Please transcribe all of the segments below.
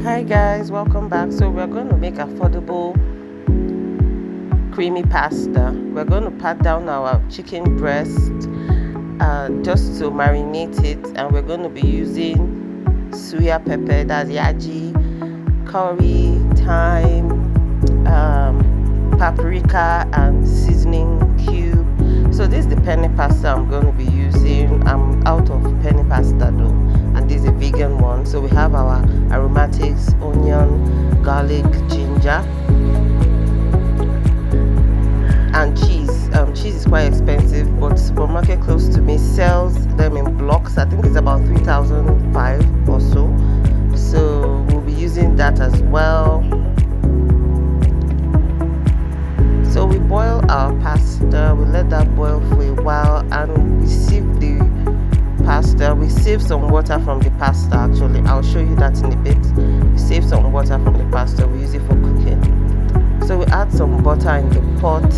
Hi guys, welcome back. So we're going to make affordable creamy pasta. We're going to pat down our chicken breast just to marinate it, and we're going to be using suya pepper, that's yaji, curry, thyme, paprika and seasoning cube. So this is the penne pasta I'm going to be using. I'm out of penne pasta though, and this is a vegan one. So we have our aromatics, onion, garlic, ginger, and cheese. Cheese is quite expensive, but supermarket close to me sells them in blocks. I think it's about 3,005 or so. So we'll be using that as well. So we boil our pasta, we let that boil for a while, and we sieve the pasta. We save some water from the pasta actually. I'll show you that in a bit. We save some water from the pasta, we use it for cooking. So we add some butter in the pot,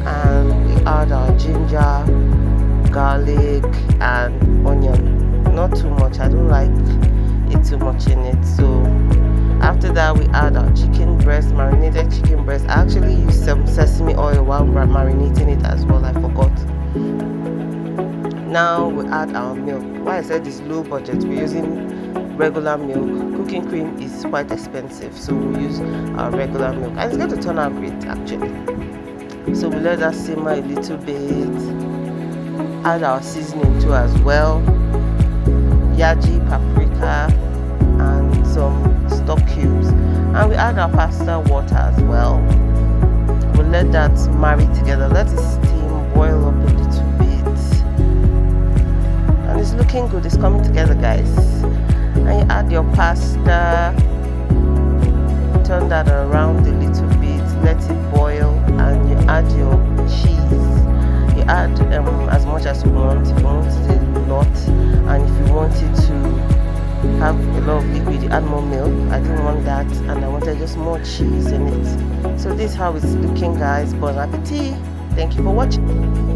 and we add our ginger, garlic and onion. Not too much, I don't like it too much in it. So after that, we add our chicken breast, marinated chicken breast. I actually use some sesame oil while marinating it as well, I forgot. Now we add our milk. Why I said it's low budget, we're using regular milk. Cooking cream is quite expensive, so we use our regular milk, and it's going to turn out great actually. So we let that simmer a little bit. Add our seasoning too as well, yaji, paprika and some stock cubes, and we add our pasta water as well. We'll let that marry together, let it steam, boil up a little bit, and it's looking good, it's coming together guys. And you add your pasta, turn that around a little bit, let it boil, and you add your cheese. You add as much as you want. If you want it a lot, and if you want it to have a lot of liquid, you add more milk. I didn't want that, and I wanted just more cheese in it. So this is how it's looking guys. Bon appetit. Thank you for watching.